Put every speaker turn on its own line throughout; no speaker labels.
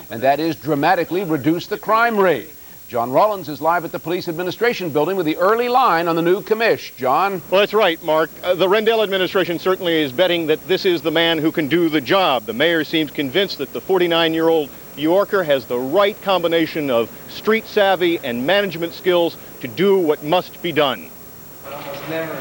and that is dramatically reduce the crime rate. John Rollins is live at the Police Administration Building with the early line on the new commish. John?
Well, that's right, Mark. The Rendell administration certainly is betting that this is the man who can do the job. The mayor seems convinced that the 49-year-old New Yorker has the right combination of street savvy and management skills to do what must be done.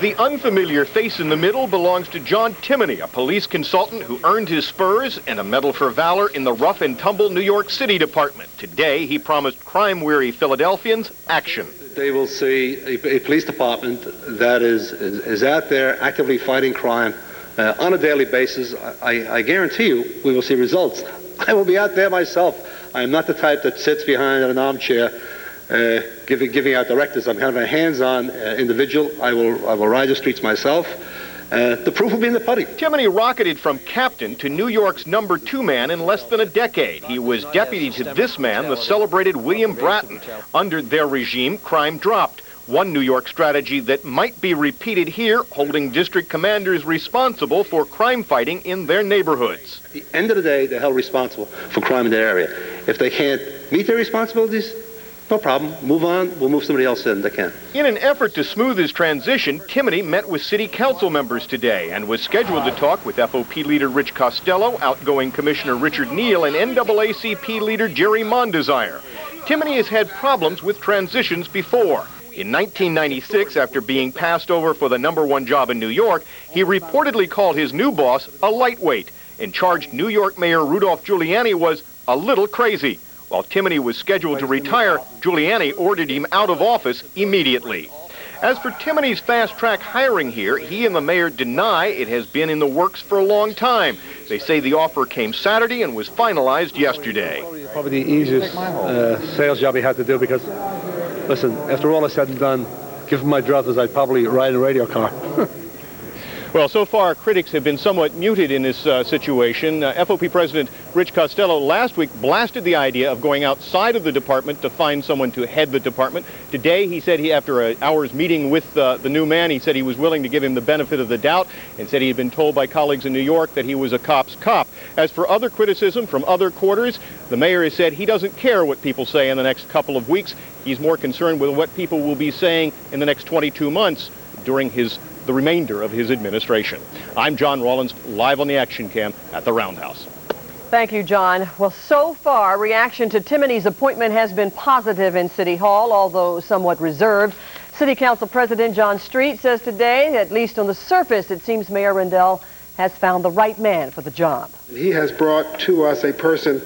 The unfamiliar face in the middle belongs to John Timoney, a police consultant who earned his spurs and a Medal for Valor in the rough and tumble New York City Department. Today, he promised crime-weary Philadelphians action.
They will see a police department that is out there actively fighting crime on a daily basis. I guarantee you we will see results. I will be out there myself. I am not the type that sits behind an armchair giving out directives. I'm kind of a hands-on individual. I will ride the streets myself. The proof will be in the pudding.
Timoney rocketed from captain to New York's #2 man in less than a decade. He was deputy to this man, the celebrated William Bratton. Under their regime, crime dropped. One New York strategy that might be repeated here, holding district commanders responsible for crime fighting in their neighborhoods.
At the end of the day, they're held responsible for crime in their area. If they can't meet their responsibilities, no problem. Move on. We'll move somebody else in that can.
In an effort to smooth his transition, Timoney met with city council members today and was scheduled to talk with FOP leader Rich Costello, outgoing Commissioner Richard Neal, and NAACP leader Jerry Mondesire. Timoney has had problems with transitions before. In 1996, after being passed over for the #1 job in New York, he reportedly called his new boss a lightweight and charged New York Mayor Rudolph Giuliani was a little crazy. While Timoney was scheduled to retire, Giuliani ordered him out of office immediately. As for Timoney's fast-track hiring here, he and the mayor deny it has been in the works for a long time. They say the offer came Saturday and was finalized yesterday.
Probably the easiest sales job he had to do because, listen, after all is said and done, given my druthers, I'd probably ride a radio car.
Well, so far, critics have been somewhat muted in this situation. FOP President Rich Costello last week blasted the idea of going outside of the department to find someone to head the department. Today, he said after an hour's meeting with the new man, he said he was willing to give him the benefit of the doubt and said he had been told by colleagues in New York that he was a cop's cop. As for other criticism from other quarters, the mayor has said he doesn't care what people say in the next couple of weeks. He's more concerned with what people will be saying in the next 22 months during the remainder of his administration. I'm John Rollins, live on the action cam at the Roundhouse.
Thank you, John. Well, so far, reaction to Timoney's appointment has been positive in City Hall, although somewhat reserved. City Council President John Street says today, at least on the surface, it seems Mayor Rendell has found the right man for the job.
He has brought to us a person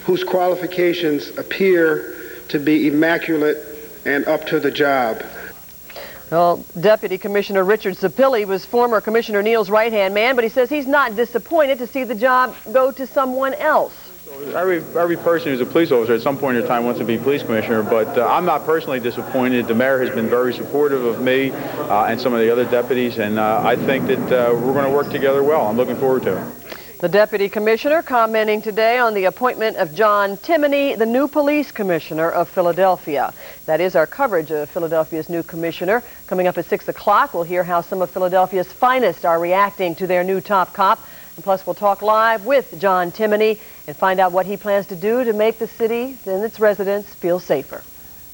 whose qualifications appear to be immaculate and up to the job.
Well, Deputy Commissioner Richard Zappilli was former Commissioner Neal's right-hand man, but he says he's not disappointed to see the job go to someone else.
Every person who's a police officer at some point in time wants to be police commissioner, but I'm not personally disappointed. The mayor has been very supportive of me and some of the other deputies, and I think that we're going to work together well. I'm looking forward to it.
The Deputy Commissioner commenting today on the appointment of John Timoney, the new Police Commissioner of Philadelphia. That is our coverage of Philadelphia's new commissioner. Coming up at 6 o'clock, we'll hear how some of Philadelphia's finest are reacting to their new top cop. And plus, we'll talk live with John Timoney and find out what he plans to do to make the city and its residents feel safer.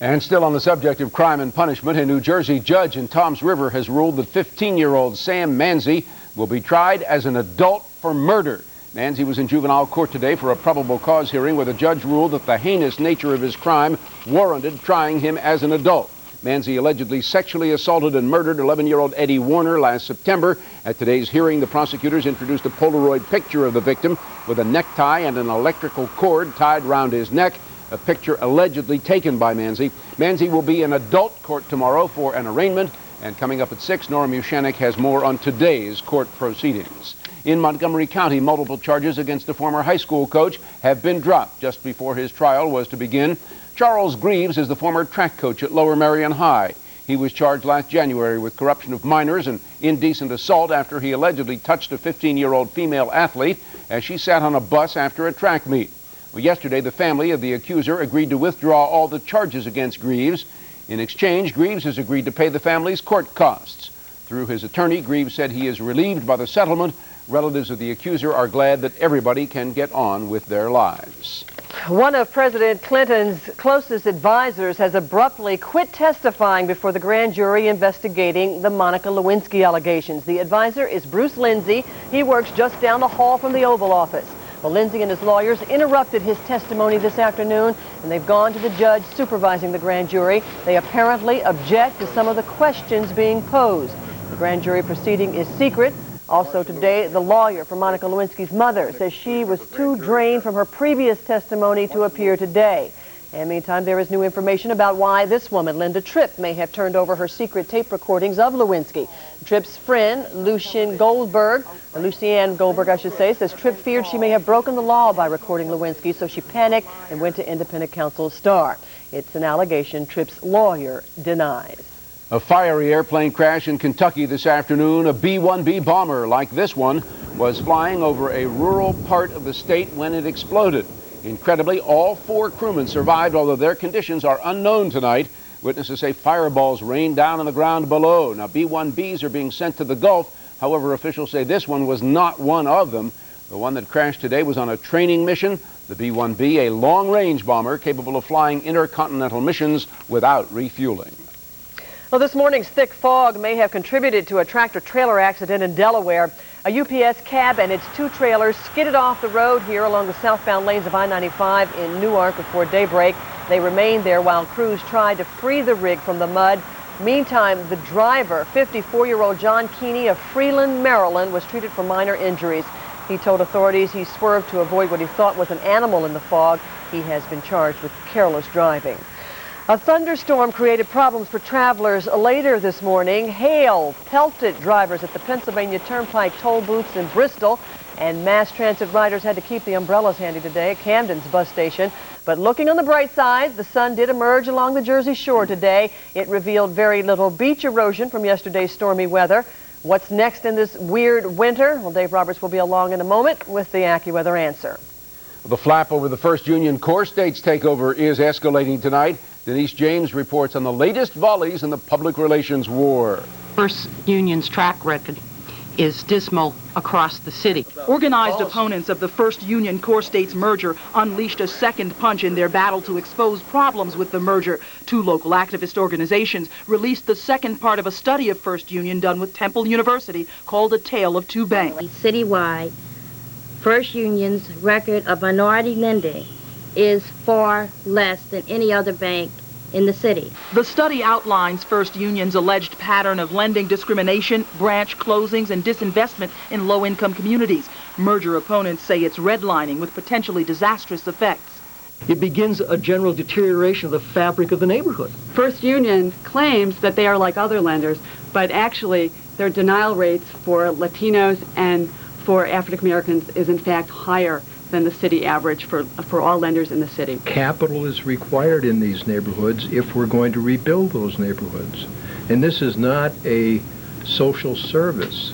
And still on the subject of crime and punishment, a New Jersey judge in Toms River has ruled that 15-year-old Sam Manzi will be tried as an adult for murder. Manzi was in juvenile court today for a probable cause hearing where the judge ruled that the heinous nature of his crime warranted trying him as an adult. Manzi allegedly sexually assaulted and murdered 11-year-old Eddie Warner last September. At today's hearing, the prosecutors introduced a Polaroid picture of the victim with a necktie and an electrical cord tied round his neck, a picture allegedly taken by Manzi. Manzi will be in adult court tomorrow for an arraignment. And coming up at 6, Nora Mushanek has more on today's court proceedings. In Montgomery County, multiple charges against a former high school coach have been dropped just before his trial was to begin. Charles Greaves is the former track coach at Lower Merion High. He was charged last January with corruption of minors and indecent assault after he allegedly touched a 15-year-old female athlete as she sat on a bus after a track meet. Well, yesterday, the family of the accuser agreed to withdraw all the charges against Greaves. In exchange, Greaves has agreed to pay the family's court costs. Through his attorney, Greaves said he is relieved by the settlement. Relatives of the accuser are glad that everybody can get on with their lives.
One of President Clinton's closest advisors has abruptly quit testifying before the grand jury investigating the Monica Lewinsky allegations. The advisor is Bruce Lindsay. He works just down the hall from the Oval Office. Well, Lindsay and his lawyers interrupted his testimony this afternoon, and they've gone to the judge supervising the grand jury. They apparently object to some of the questions being posed. The grand jury proceeding is secret. Also today, the lawyer for Monica Lewinsky's mother says she was too drained from her previous testimony to appear today. And meantime, there is new information about why this woman, Linda Tripp, may have turned over her secret tape recordings of Lewinsky. Tripp's friend, Lucianne Goldberg, I should say, says Tripp feared she may have broken the law by recording Lewinsky, so she panicked and went to independent counsel Starr. It's an allegation Tripp's lawyer denies.
A fiery airplane crash in Kentucky this afternoon. A B-1B bomber like this one was flying over a rural part of the state when it exploded. Incredibly, all 4 crewmen survived, although their conditions are unknown tonight. Witnesses say fireballs rained down on the ground below. Now, B-1Bs are being sent to the Gulf. However, officials say this one was not one of them. The one that crashed today was on a training mission. The B-1B, a long-range bomber capable of flying intercontinental missions without refueling.
Well, this morning's thick fog may have contributed to a tractor-trailer accident in Delaware. A UPS cab and its 2 trailers skidded off the road here along the southbound lanes of I-95 in Newark before daybreak. They remained there while crews tried to free the rig from the mud. Meantime, the driver, 54-year-old John Keeney of Freeland, Maryland, was treated for minor injuries. He told authorities he swerved to avoid what he thought was an animal in the fog. He has been charged with careless driving. A thunderstorm created problems for travelers later this morning. Hail pelted drivers at the Pennsylvania Turnpike toll booths in Bristol, and mass transit riders had to keep the umbrellas handy today at Camden's bus station. But looking on the bright side, the sun did emerge along the Jersey Shore today. It revealed very little beach erosion from yesterday's stormy weather. What's next in this weird winter? Well, Dave Roberts will be along in a moment with the AccuWeather answer.
The flap over the First Union core states takeover is escalating tonight. Denise James reports on the latest volleys in the public relations war.
First Union's track record is dismal across the city.
Organized opponents of the First Union core states merger unleashed a second punch in their battle to expose problems with the merger. 2 local activist organizations released the second part of a study of First Union done with Temple University called A Tale of Two Banks.
Citywide, First Union's record of minority lending is far less than any other bank in the city.
The study outlines First Union's alleged pattern of lending discrimination, branch closings, and disinvestment in low-income communities. Merger opponents say it's redlining with potentially disastrous effects.
It begins a general deterioration of the fabric of the neighborhood.
First Union claims that they are like other lenders, but actually their denial rates for Latinos and for African Americans is in fact higher than the city average for all lenders in the city.
Capital is required in these neighborhoods if we're going to rebuild those neighborhoods. And this is not a social service.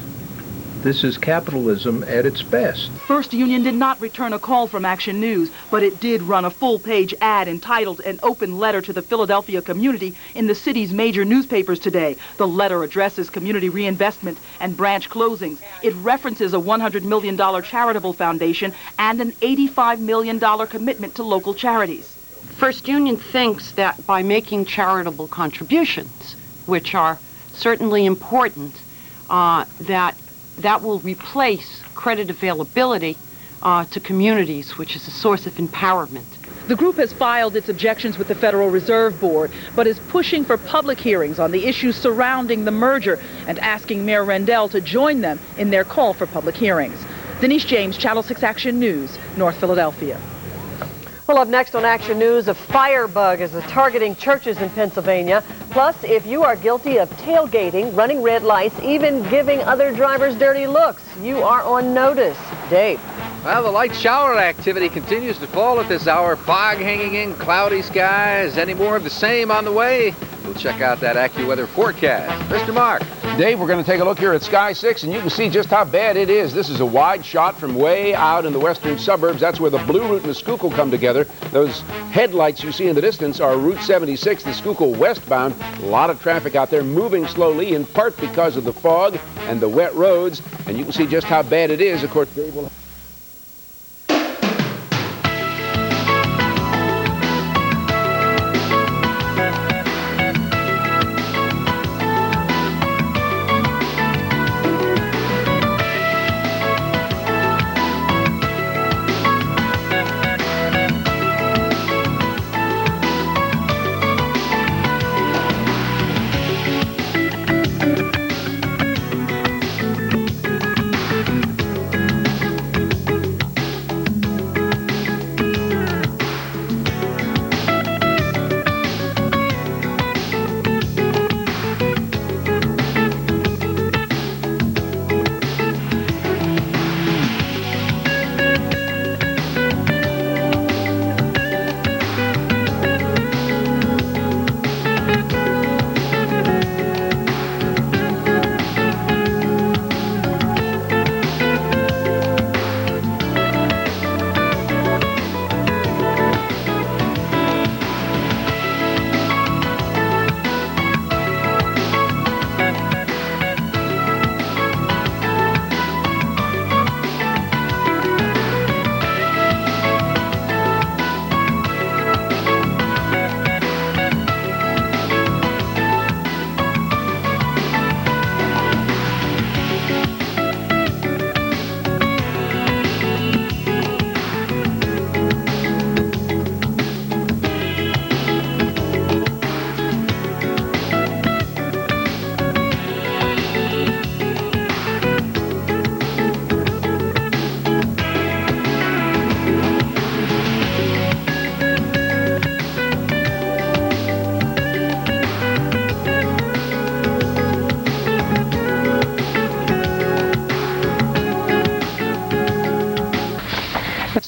This is capitalism at its best.
First Union did not return a call from Action News, but it did run a full-page ad entitled An Open Letter to the Philadelphia Community in the city's major newspapers today. The letter addresses community reinvestment and branch closings. It references a $100 million charitable foundation and an $85 million commitment to local charities.
First Union thinks that by making charitable contributions, which are certainly important, that will replace credit availability to communities, which is a source of empowerment.
The group has filed its objections with the Federal Reserve Board, but is pushing for public hearings on the issues surrounding the merger and asking Mayor Rendell to join them in their call for public hearings. Denise James, Channel 6 Action News, North Philadelphia.
Well, up next on Action News, a firebug is targeting churches in Pennsylvania. Plus, if you are guilty of tailgating, running red lights, even giving other drivers dirty looks, you are on notice. Dave.
Well, the light shower activity continues to fall at this hour. Fog hanging in, cloudy skies. Any more of the same on the way? We'll check out that AccuWeather forecast. Mr. Mark.
Dave, we're going to take a look here at Sky 6, and you can see just how bad it is. This is a wide shot from way out in the western suburbs. That's where the Blue Route and the Schuylkill come together. Those headlights you see in the distance are Route 76, the Schuylkill westbound. A lot of traffic out there moving slowly, in part because of the fog and the wet roads. And you can see just how bad it is. Of course, Dave will...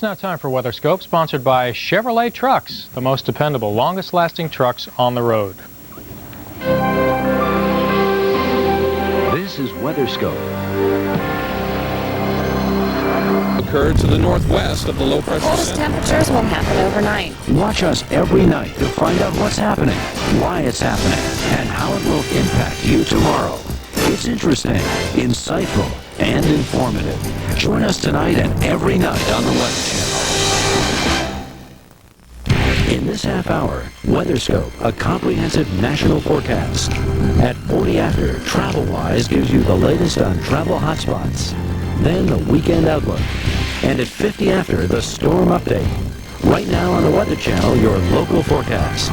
now time for WeatherScope, sponsored by Chevrolet Trucks, the most dependable, longest-lasting trucks on the road.
This is WeatherScope.
Occurred to the northwest of the low-pressure
Coldest temperatures won't happen overnight.
Watch us every night to find out what's happening, why it's happening, and how it will impact you tomorrow. It's interesting, insightful, and informative. Join us tonight and every night on the Weather Channel. In this half hour, WeatherScope, a comprehensive national forecast. At 40 after, TravelWise gives you the latest on travel hotspots. Then the weekend outlook. And at 50 after, the storm update. Right now on the Weather Channel, your local forecast.